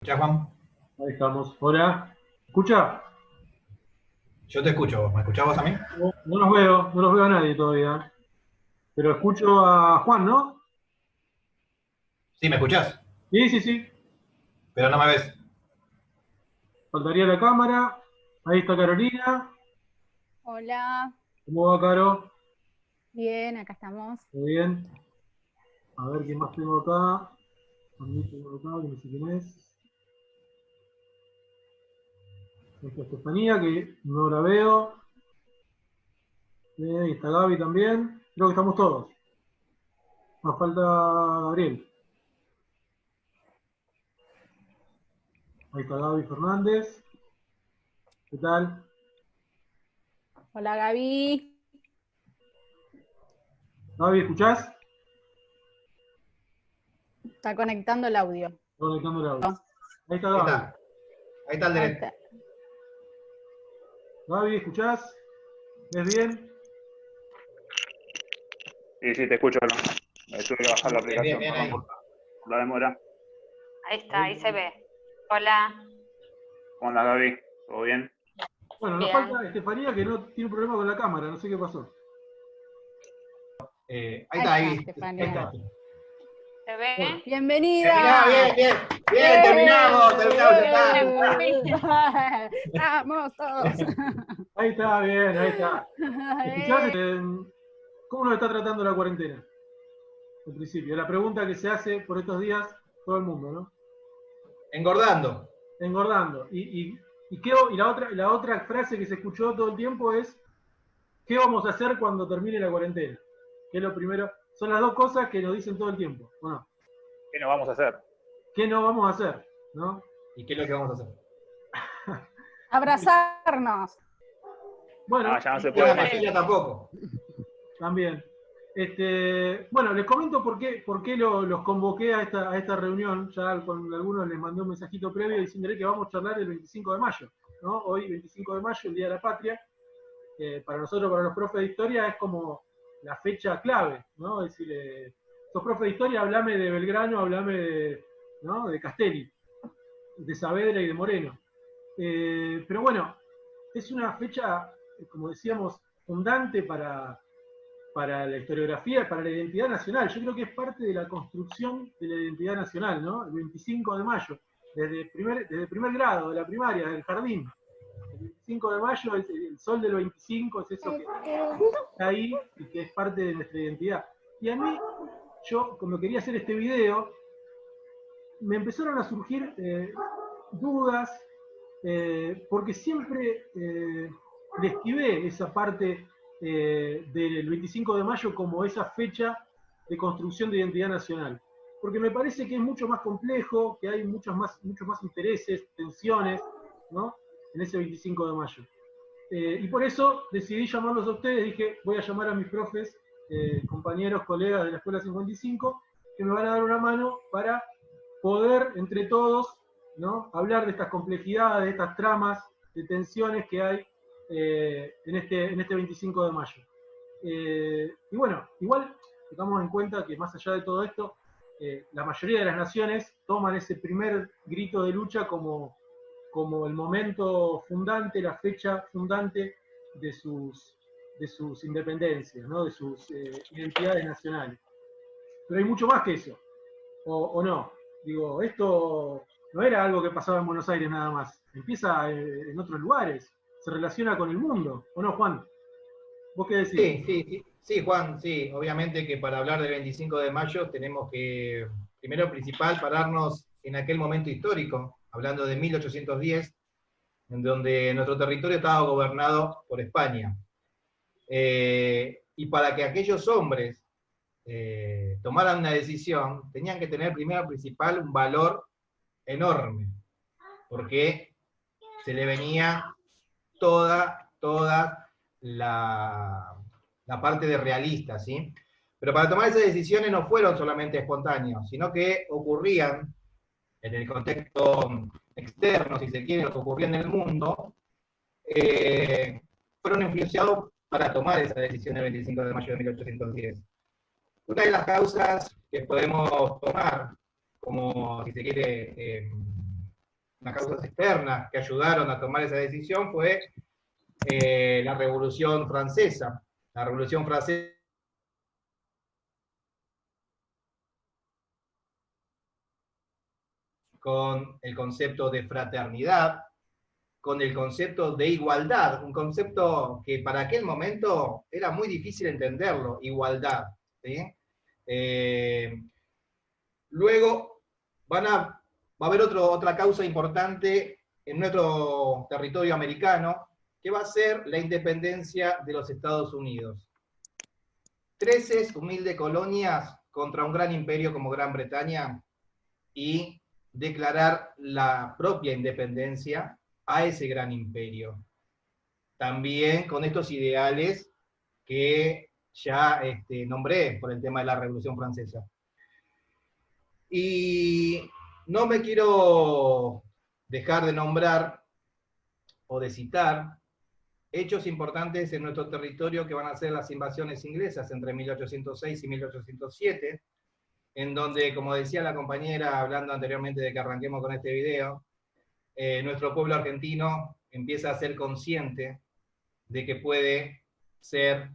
escuchás, Juan? Ahí estamos. Hola. ¿Escucha? Yo te escucho. ¿Me escuchás vos a mí? No, no los veo a nadie todavía. Pero escucho a Juan, ¿no? Sí, ¿me escuchás? Sí, sí, sí. Pero no me ves. Faltaría la cámara. Ahí está Carolina. Hola, ¿Cómo va, Caro? bien, acá estamos. Muy bien. A ver qué más tengo acá. A mí tengo acá, que no sé quién es. Ahí está Estefanía, que no la veo. Ahí está Gaby también. Creo que estamos todos. Nos falta Gabriel. Ahí está Gaby Fernández. ¿Qué tal? Hola Gaby. Gaby, ¿escuchás? Está conectando el audio. Conectando el audio. Ahí está Ahí Gaby. está. Ahí está el Ahí derecho. está. Gaby, ¿escuchás? ¿Ves bien? Sí, te escucho, ¿no? Me tuve que bajar la Bien, bien, aplicación, bien perdón ahí. por la demora. Ahí está, ahí se ve. Hola. ¿Cómo andas, Gaby? ¿Todo bien? Bueno, nos Bien. falta Estefanía, que no tiene un problema con la cámara, no sé qué pasó. Ahí Ahí está, está, ahí. Estefanía. Ahí está. ¿Se ve? Bueno. Bienvenida. Terminado, bien, bien. Bien, terminamos, ya está. Vamos todos. Ahí está, bien, ahí está. ¿Escuchás? ¿Cómo nos está tratando la cuarentena? En principio, la pregunta que se hace por estos días todo el mundo, ¿no? Engordando. Engordando. Y la otra frase que se escuchó todo el tiempo es, ¿qué vamos a hacer cuando termine la cuarentena? Que es lo primero. Son las dos cosas que nos dicen todo el tiempo. Bueno, ¿Qué nos vamos a hacer? ¿qué no vamos a hacer? ¿No? ¿Y qué es lo que vamos a hacer? Abrazarnos. Bueno, Ya no se Y puede la más. mejilla tampoco. también. Bueno, les comento por qué los convoqué a esta reunión. Ya con algunos les mandé un mensajito previo diciéndole que vamos a charlar el 25 de mayo. ¿No? Hoy, 25 de mayo, el Día de la Patria. Para nosotros, para los profes de historia, es como la fecha clave. ¿No? Es decir, sos profe de historia, hablame de Belgrano, hablame ¿no? de Castelli, de Saavedra y de Moreno. Pero bueno, es una fecha, como decíamos, fundante para la historiografía, para la identidad nacional. Yo creo que es parte de la construcción de la identidad nacional, ¿no? El 25 de mayo, desde el primer grado de la primaria, del jardín. El 25 de mayo es el sol del 25, es eso que está ahí y que es parte de nuestra identidad. Y a mí, yo, como quería hacer este video, me empezaron a surgir dudas, porque siempre le esquivé esa parte del 25 de mayo como esa fecha de construcción de identidad nacional. Porque me parece que es mucho más complejo, que hay muchos más intereses, tensiones, ¿no? En ese 25 de mayo. Y por eso decidí llamarlos a ustedes, dije, voy a llamar a mis profes, compañeros, colegas de la Escuela 55, que me van a dar una mano para poder, entre todos, ¿no? hablar de estas complejidades, de estas tramas, de tensiones que hay en este 25 de mayo. Y bueno, igual tengamos en cuenta que más allá de todo esto, la mayoría de las naciones toman ese primer grito de lucha como el momento fundante, la fecha fundante de sus independencias, ¿no? de sus identidades nacionales. Pero hay mucho más que eso, o no. Digo, esto no era algo que pasaba en Buenos Aires nada más, empieza en otros lugares, se relaciona con el mundo, ¿o no, Juan? ¿Vos qué decís? Sí, Juan, sí. Obviamente que para hablar del 25 de mayo tenemos que, primero principal, pararnos en aquel momento histórico, hablando de 1810, en donde nuestro territorio estaba gobernado por España. Y para que aquellos hombres tomaran una decisión, tenían que tener primero principal un valor enorme, porque se le venía toda la parte de realista, ¿sí? Pero para tomar esas decisiones no fueron solamente espontáneos, sino que ocurrían en el contexto externo, si se quiere, lo que ocurría en el mundo, fueron influenciados para tomar esa decisión el 25 de mayo de 1810. Una de las causas que podemos tomar, como si se quiere unas causas externas que ayudaron a tomar esa decisión fue la Revolución Francesa. La Revolución Francesa con el concepto de fraternidad, con el concepto de igualdad, un concepto que para aquel momento era muy difícil entenderlo, igualdad. ¿Sí? Luego va a haber otra causa importante en nuestro territorio americano, que va a ser la independencia de los Estados Unidos. 13 humildes colonias contra un gran imperio como Gran Bretaña y declarar la propia independencia a ese gran imperio. También con estos ideales que ya nombré por el tema de la Revolución Francesa. Y no me quiero dejar de nombrar o de citar hechos importantes en nuestro territorio que van a ser las invasiones inglesas entre 1806 y 1807, en donde, como decía la compañera, hablando anteriormente de que arranquemos con este video, nuestro pueblo argentino empieza a ser consciente de que puede ser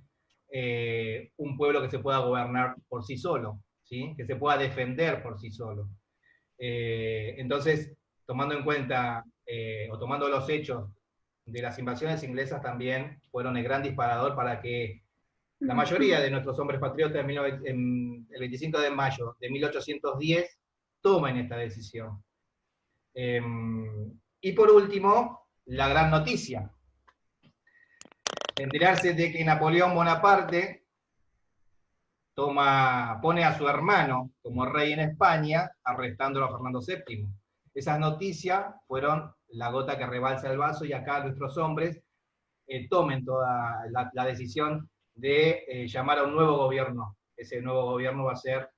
un pueblo que se pueda gobernar por sí solo, ¿sí? Que se pueda defender por sí solo. Entonces, tomando en cuenta, o tomando los hechos de las invasiones inglesas, también fueron el gran disparador para que la mayoría de nuestros hombres patriotas en el 25 de mayo de 1810 tomen esta decisión. Y por último, la gran noticia. Enterarse de que Napoleón Bonaparte pone a su hermano como rey en España, arrestándolo a Fernando VII. Esas noticias fueron la gota que rebalsa el vaso, y acá nuestros hombres tomen toda la decisión de llamar a un nuevo gobierno. Ese nuevo gobierno va a ser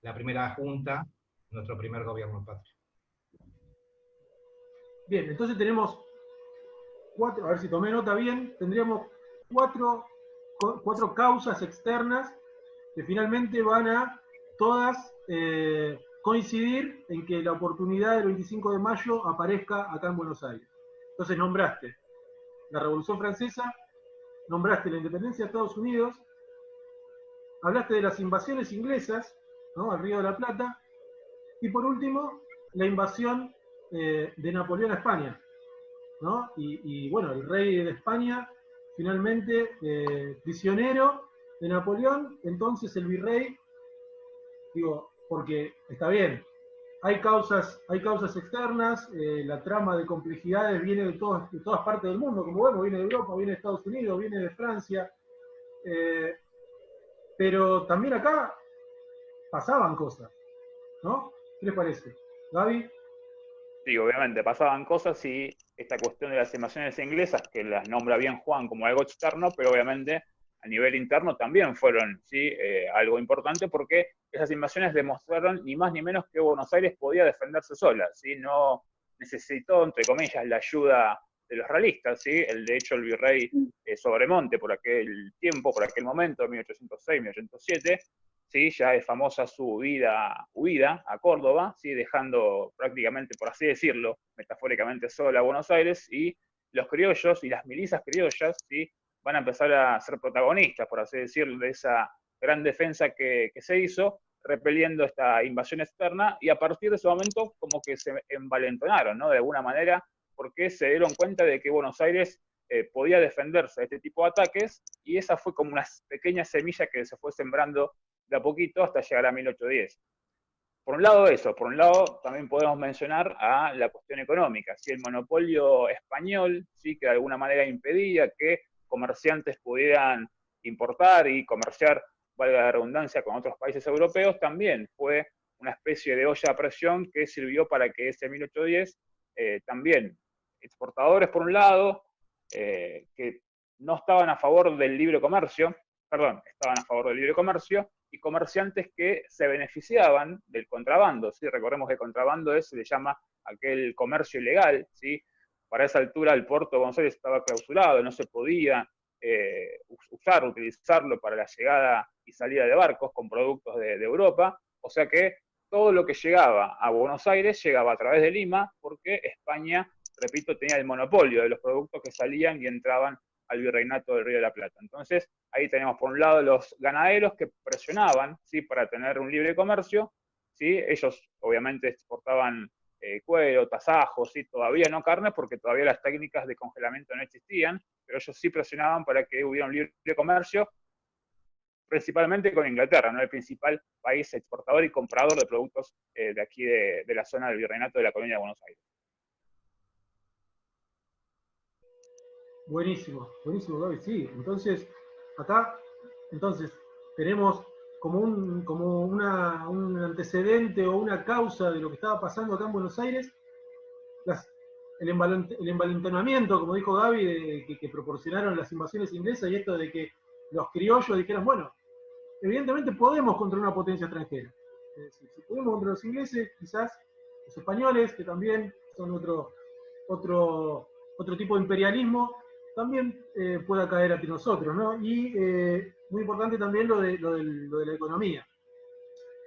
la primera junta, nuestro primer gobierno patrio. Bien, entonces tenemos cuatro, a ver si tomé nota bien, tendríamos cuatro causas externas que finalmente van a todas coincidir en que la oportunidad del 25 de mayo aparezca acá en Buenos Aires. Entonces nombraste la Revolución Francesa, nombraste la independencia de Estados Unidos, hablaste de las invasiones inglesas, ¿no?, al Río de la Plata, y por último, la invasión de Napoleón a España, ¿no? Y bueno, el rey de España, finalmente prisionero de Napoleón, entonces el virrey, digo, porque está bien, hay causas externas, la trama de complejidades viene de todas partes del mundo, como vemos, viene de Europa, viene de Estados Unidos, viene de Francia, pero también acá pasaban cosas, ¿no? ¿Qué les parece? Gaby. Sí, obviamente pasaban cosas, y esta cuestión de las invasiones inglesas, que las nombra bien Juan como algo externo, pero obviamente a nivel interno también fueron, ¿sí?, algo importante, porque esas invasiones demostraron ni más ni menos que Buenos Aires podía defenderse sola, ¿sí? No necesitó, entre comillas, la ayuda de los realistas, ¿sí? De hecho, el virrey Sobremonte, por aquel tiempo, por aquel momento, 1806, 1807, ¿sí?, ya es famosa su huida a Córdoba, ¿sí?, dejando prácticamente, por así decirlo, metafóricamente sola a Buenos Aires, y los criollos y las milicias criollas, ¿sí?, van a empezar a ser protagonistas, por así decirlo, de esa gran defensa que se hizo, repeliendo esta invasión externa, y a partir de ese momento como que se envalentonaron, ¿no?, de alguna manera, porque se dieron cuenta de que Buenos Aires podía defenderse de este tipo de ataques, y esa fue como una pequeña semilla que se fue sembrando de a poquito hasta llegar a 1810. Por un lado eso, por un lado también podemos mencionar a la cuestión económica, ¿sí? El monopolio español, ¿sí?, que de alguna manera impedía que comerciantes pudieran importar y comerciar, valga la redundancia, con otros países europeos, también fue una especie de olla a presión que sirvió para que ese 1810 también exportadores por un lado, que no estaban a favor del libre comercio, estaban a favor del libre comercio, y comerciantes que se beneficiaban del contrabando, ¿sí? Recordemos que el contrabando se le llama aquel comercio ilegal, ¿sí? Para esa altura el puerto de Buenos Aires estaba clausurado, no se podía utilizarlo para la llegada y salida de barcos con productos de Europa, o sea que todo lo que llegaba a Buenos Aires llegaba a través de Lima, porque España, repito, tenía el monopolio de los productos que salían y entraban al Virreinato del Río de la Plata. Entonces, ahí tenemos por un lado los ganaderos que presionaban, ¿sí?, para tener un libre comercio, ¿sí? Ellos obviamente exportaban cuero, tasajos, ¿sí?, todavía no carne, porque todavía las técnicas de congelamiento no existían, pero ellos sí presionaban para que hubiera un libre comercio, principalmente con Inglaterra, ¿no?, el principal país exportador y comprador de productos de aquí de la zona del Virreinato de la Colonia de Buenos Aires. Buenísimo, buenísimo, Gaby. Sí, entonces, acá, tenemos como un antecedente o una causa de lo que estaba pasando acá en Buenos Aires, el envalentonamiento, como dijo Gaby, que proporcionaron las invasiones inglesas, y esto de que los criollos dijeran, bueno, evidentemente podemos contra una potencia extranjera. Si podemos contra los ingleses, quizás los españoles, que también son otro tipo de imperialismo, también pueda caer ante nosotros, ¿no? Y muy importante también lo de la economía.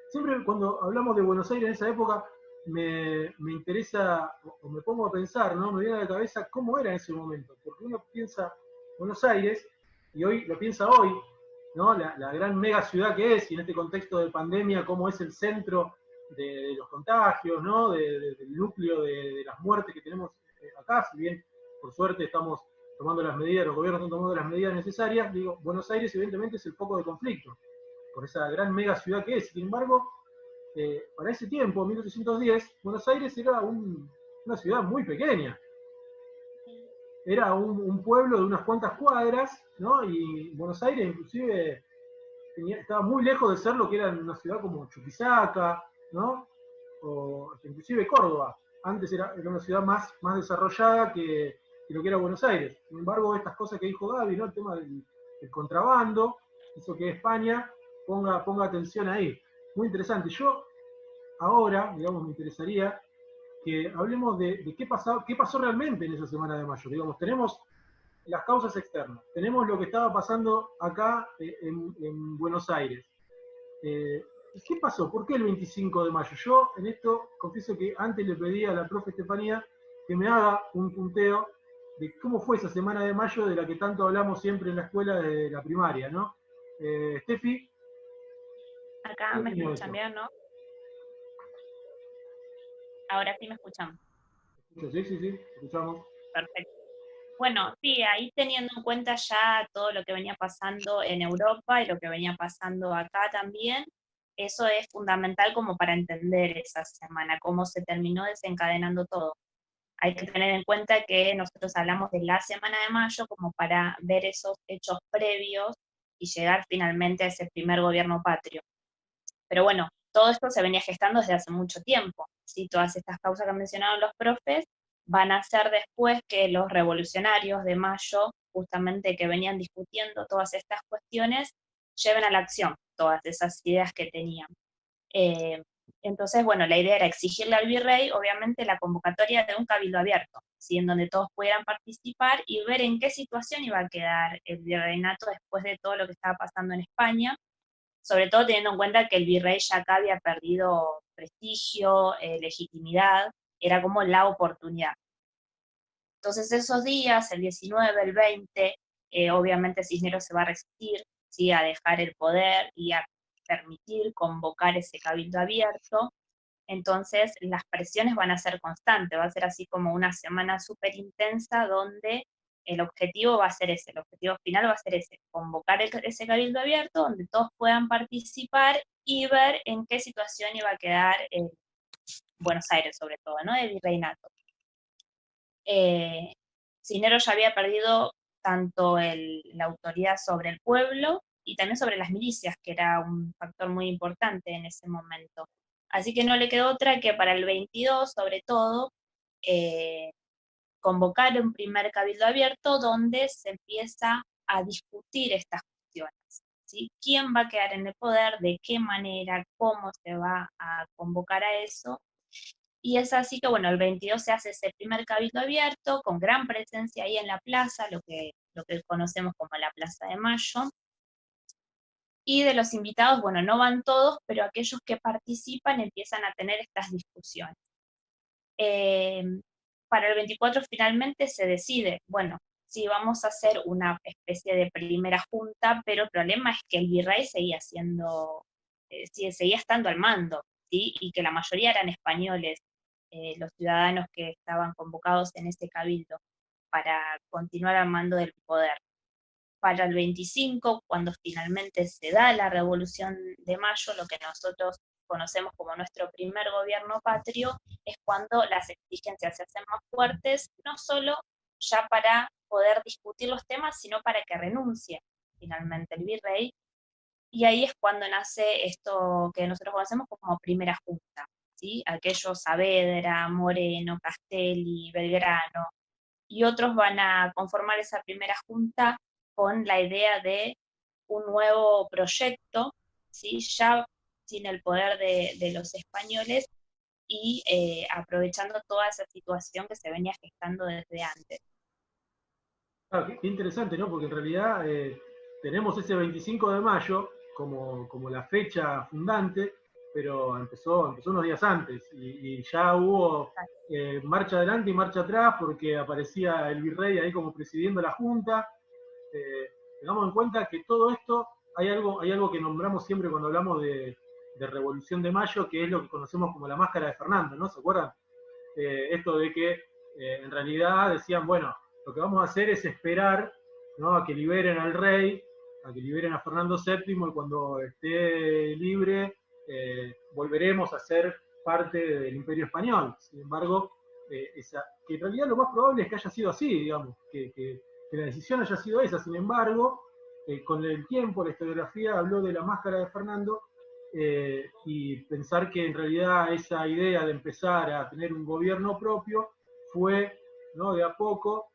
Siempre cuando hablamos de Buenos Aires en esa época, me interesa, o me pongo a pensar, ¿no? Me viene a la cabeza cómo era en ese momento, porque uno piensa Buenos Aires, y hoy lo piensa hoy, ¿no? La gran mega ciudad que es, y en este contexto de pandemia, cómo es el centro de los contagios, ¿no? Del núcleo de las muertes que tenemos acá, si bien por suerte estamos tomando las medidas, los gobiernos están tomando las medidas necesarias, digo, Buenos Aires evidentemente es el foco de conflicto, por esa gran mega ciudad que es. Sin embargo, para ese tiempo, 1810, Buenos Aires era una ciudad muy pequeña. Era un pueblo de unas cuantas cuadras, ¿no? Y Buenos Aires inclusive estaba muy lejos de ser lo que era una ciudad como Chuquisaca, ¿no? O inclusive Córdoba. Antes era una ciudad más desarrollada que lo que era Buenos Aires. Sin embargo, estas cosas que dijo Gaby, ¿no? El tema del contrabando, hizo que España ponga atención ahí. Muy interesante. Yo ahora, digamos, me interesaría que hablemos de qué pasó realmente en esa semana de mayo. Digamos, tenemos las causas externas, tenemos lo que estaba pasando acá en Buenos Aires. ¿Qué pasó? ¿Por qué el 25 de mayo? Yo en esto confieso que antes le pedí a la profe Estefanía que me haga un punteo de cómo fue esa semana de mayo de la que tanto hablamos siempre en la escuela de la primaria, ¿no? Steffi. Acá me escuchan bien, ¿no? Ahora sí me escuchan. Sí, escuchamos. Perfecto. Bueno, sí, ahí teniendo en cuenta ya todo lo que venía pasando en Europa y lo que venía pasando acá también, eso es fundamental como para entender esa semana, cómo se terminó desencadenando todo. Hay que tener en cuenta que nosotros hablamos de la semana de mayo como para ver esos hechos previos y llegar finalmente a ese primer gobierno patrio. Pero bueno, todo esto se venía gestando desde hace mucho tiempo, ¿sí? Todas estas causas que han mencionado los profes van a ser después que los revolucionarios de mayo, justamente que venían discutiendo todas estas cuestiones, lleven a la acción todas esas ideas que tenían. Entonces, bueno, la idea era exigirle al virrey, obviamente, la convocatoria de un cabildo abierto, ¿sí? En donde todos pudieran participar y ver en qué situación iba a quedar el virreinato después de todo lo que estaba pasando en España, sobre todo teniendo en cuenta que el virrey ya acá había perdido prestigio, legitimidad, era como la oportunidad. Entonces esos días, el 19, el 20, obviamente Cisneros se va a resistir, ¿sí?, a dejar el poder y a permitir convocar ese cabildo abierto. Entonces las presiones van a ser constantes, va a ser así como una semana súper intensa donde el objetivo va a ser ese, el objetivo final va a ser ese, convocar ese cabildo abierto donde todos puedan participar y ver en qué situación iba a quedar Buenos Aires, sobre todo, ¿no?, el virreinato. Cisneros ya había perdido tanto la autoridad sobre el pueblo y también sobre las milicias, que era un factor muy importante en ese momento. Así que no le quedó otra que para el 22, sobre todo, convocar un primer cabildo abierto donde se empieza a discutir estas cuestiones, ¿sí? ¿Quién va a quedar en el poder? ¿De qué manera? ¿Cómo se va a convocar a eso? Y es así que, bueno, el 22 se hace ese primer cabildo abierto, con gran presencia ahí en la plaza, lo que conocemos como la Plaza de Mayo. Y de los invitados, bueno, no van todos, pero aquellos que participan empiezan a tener estas discusiones. Para el 24 finalmente se decide, bueno, sí, vamos a hacer una especie de primera junta, pero el problema es que el virrey seguía seguía estando al mando, ¿sí? Y que la mayoría eran españoles, los ciudadanos que estaban convocados en ese cabildo para continuar al mando del poder. Para el 25, cuando finalmente se da la Revolución de Mayo, lo que nosotros conocemos como nuestro primer gobierno patrio, es cuando las exigencias se hacen más fuertes, no solo ya para poder discutir los temas, sino para que renuncie finalmente el virrey, y ahí es cuando nace esto que nosotros conocemos como primera junta, ¿sí? Aquellos Saavedra, Moreno, Castelli, Belgrano, y otros van a conformar esa primera junta con la idea de un nuevo proyecto, ¿sí? Ya sin el poder de los españoles y aprovechando toda esa situación que se venía gestando desde antes. Ah, qué interesante, ¿no? Porque en realidad tenemos ese 25 de mayo como la fecha fundante, pero empezó unos días antes y ya hubo marcha adelante y marcha atrás porque aparecía el virrey ahí como presidiendo la Junta. Tengamos en cuenta que todo esto, hay algo que nombramos siempre cuando hablamos de Revolución de Mayo, que es lo que conocemos como la máscara de Fernando, ¿no? ¿Se acuerdan? Esto de que en realidad decían, bueno, lo que vamos a hacer es esperar, ¿no?, a que liberen al rey, a que liberen a Fernando VII, y cuando esté libre volveremos a ser parte del Imperio Español. Sin embargo, que en realidad lo más probable es que haya sido así, digamos, que la decisión haya sido esa. Sin embargo, con el tiempo la historiografía habló de la máscara de Fernando, y pensar que en realidad esa idea de empezar a tener un gobierno propio fue, ¿no?, de a poco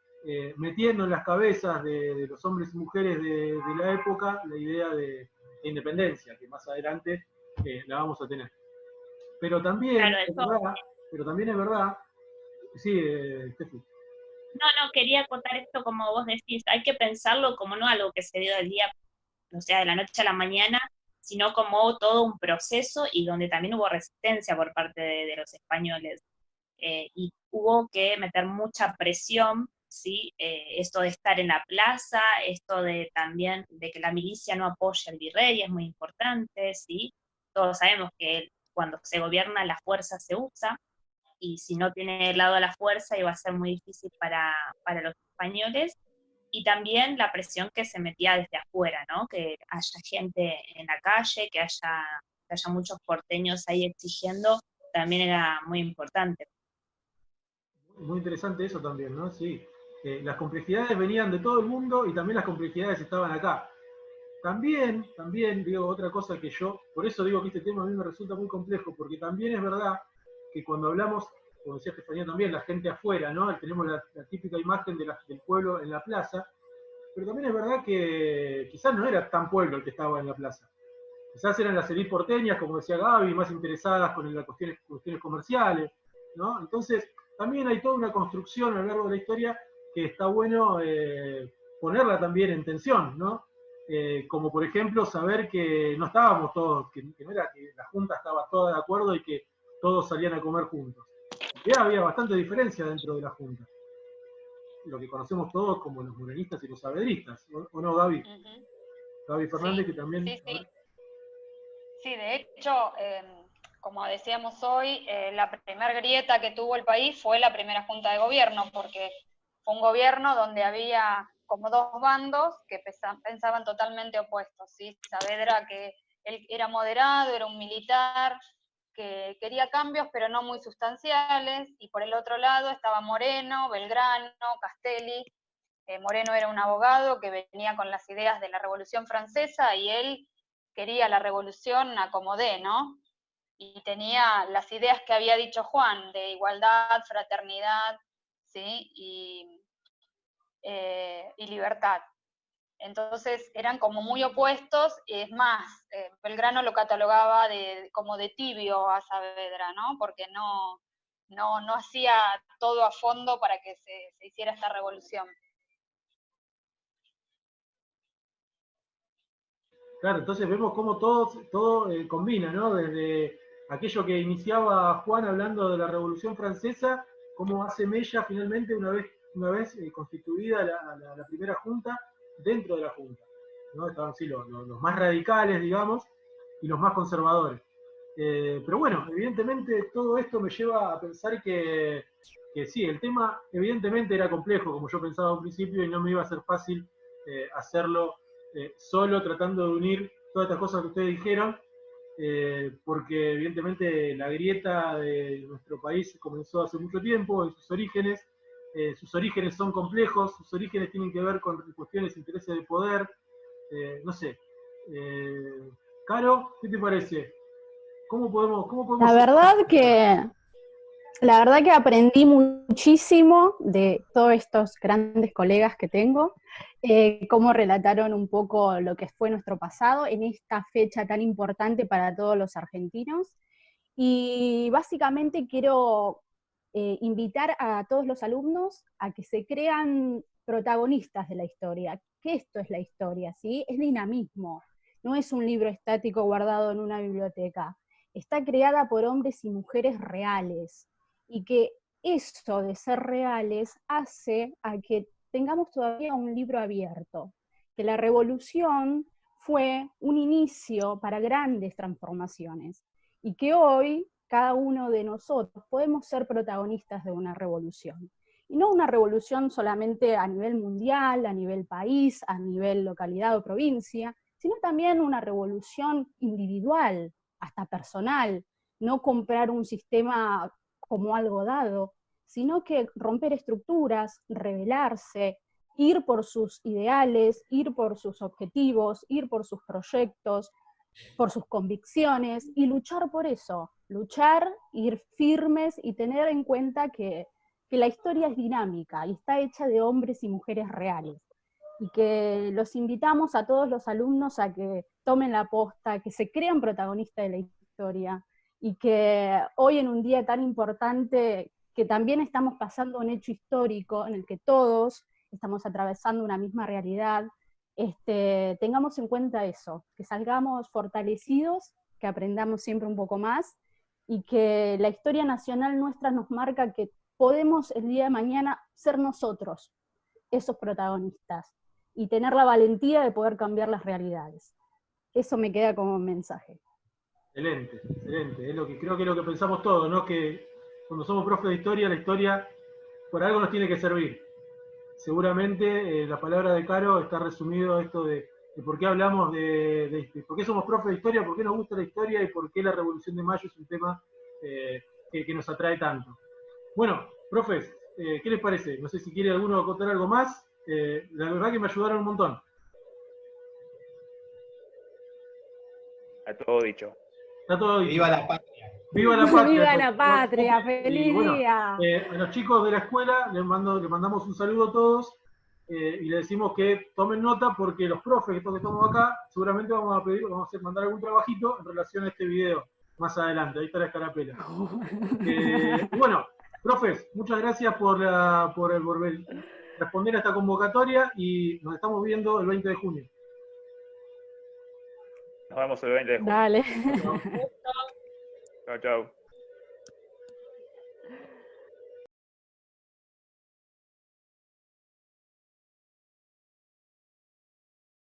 metiendo en las cabezas de los hombres y mujeres de la época la idea de independencia, que más adelante la vamos a tener. Pero también, Claro, es verdad, sí, Steffi. No, quería contar esto como vos decís, hay que pensarlo como no algo que se dio del día, o sea, de la noche a la mañana, sino como todo un proceso y donde también hubo resistencia por parte de los españoles. Y hubo que meter mucha presión, ¿sí? Esto de estar en la plaza, esto de también de que la milicia no apoye al virrey es muy importante, ¿sí? Todos sabemos que cuando se gobierna la fuerza se usa, y si no tiene el lado de la fuerza iba a ser muy difícil para los españoles, y también la presión que se metía desde afuera, ¿no? Que haya gente en la calle, que haya muchos porteños ahí exigiendo, también era muy importante. Muy interesante eso también, ¿no? Sí. Las complejidades venían de todo el mundo y también las complejidades estaban acá. También, digo, otra cosa que por eso digo que este tema a mí me resulta muy complejo, porque también es verdad que cuando hablamos, como decía Estefanía también, la gente afuera, ¿no? Tenemos la típica imagen del pueblo en la plaza, pero también es verdad que quizás no era tan pueblo el que estaba en la plaza. Quizás eran las élites porteñas, como decía Gaby, más interesadas con las cuestiones comerciales, ¿no? Entonces, también hay toda una construcción a lo largo de la historia que está bueno ponerla también en tensión, ¿no? Como por ejemplo saber que no estábamos todos, que no era que la Junta estaba toda de acuerdo y que todos salían a comer juntos. Ya había bastante diferencia dentro de la Junta. Lo que conocemos todos como los morenistas y los saavedristas, ¿o no, Gaby? Gaby Fernández, Sí, que también... sí. Sí, de hecho, como decíamos hoy, la primera grieta que tuvo el país fue la primera junta de gobierno, porque fue un gobierno donde había como dos bandos que pensaban totalmente opuestos, ¿sí? Saavedra, que él era moderado, era un militar, que quería cambios pero no muy sustanciales, y por el otro lado estaba Moreno, Belgrano, Castelli. Moreno era un abogado que venía con las ideas de la Revolución Francesa y él quería la revolución a como dé, ¿no? Y tenía las ideas que había dicho Juan, de igualdad, fraternidad, ¿sí? Y libertad. Entonces eran como muy opuestos, es más, Belgrano lo catalogaba como de tibio a Saavedra, ¿no? Porque no hacía todo a fondo para que se hiciera esta revolución. Claro, entonces vemos cómo todo combina, ¿no? Desde aquello que iniciaba Juan hablando de la Revolución Francesa, cómo hace mella finalmente una vez constituida la primera junta dentro de la junta, ¿no? Estaban sí, los más radicales, digamos, y los más conservadores. Pero bueno, evidentemente todo esto me lleva a pensar que sí, el tema evidentemente era complejo, como yo pensaba al principio, y no me iba a ser fácil hacerlo solo, tratando de unir todas estas cosas que ustedes dijeron, porque evidentemente la grieta de nuestro país comenzó hace mucho tiempo en sus orígenes son complejos, sus orígenes tienen que ver con cuestiones de intereses de poder, no sé. Caro, ¿qué te parece? ¿Cómo podemos La verdad que aprendí muchísimo de todos estos grandes colegas que tengo, cómo relataron un poco lo que fue nuestro pasado en esta fecha tan importante para todos los argentinos. Y básicamente quiero invitar a todos los alumnos a que se crean protagonistas de la historia, que esto es la historia, ¿sí? Es dinamismo, no es un libro estático guardado en una biblioteca, está creada por hombres y mujeres reales, y que eso de ser reales hace a que tengamos todavía un libro abierto, que la revolución fue un inicio para grandes transformaciones, y que hoy cada uno de nosotros podemos ser protagonistas de una revolución. Y no una revolución solamente a nivel mundial, a nivel país, a nivel localidad o provincia, sino también una revolución individual, hasta personal, no comprar un sistema como algo dado, sino que romper estructuras, rebelarse, ir por sus ideales, ir por sus objetivos, ir por sus proyectos, por sus convicciones y luchar por eso, luchar, ir firmes y tener en cuenta que la historia es dinámica y está hecha de hombres y mujeres reales. Y que los invitamos a todos los alumnos a que tomen la posta, que se crean protagonistas de la historia, y que hoy en un día tan importante, que también estamos pasando un hecho histórico en el que todos estamos atravesando una misma realidad, tengamos en cuenta eso, que salgamos fortalecidos, que aprendamos siempre un poco más, y que la historia nacional nuestra nos marca que podemos el día de mañana ser nosotros, esos protagonistas, y tener la valentía de poder cambiar las realidades. Eso me queda como mensaje. Excelente, excelente. Creo que es lo que pensamos todos, ¿no? Que cuando somos profes de historia, la historia por algo nos tiene que servir. Seguramente la palabra de Caro está resumido esto de por qué hablamos de por qué somos profes de historia, por qué nos gusta la historia y por qué la Revolución de Mayo es un tema que nos atrae tanto. Bueno, profes, ¿qué les parece? No sé si quiere alguno contar algo más. La verdad que me ayudaron un montón. Está todo dicho. Está todo dicho. ¡Viva la patria! ¡Viva la patria! ¡Viva la patria! ¡Feliz día! A los chicos de la escuela les mandamos un saludo a todos y les decimos que tomen nota porque los profes que estamos acá seguramente vamos a mandar algún trabajito en relación a este video más adelante. Ahí está la escarapela. Y bueno, profes, muchas gracias por responder a esta convocatoria y nos estamos viendo el 20 de junio. Nos vemos el 20 de junio. Dale. Chao, chao.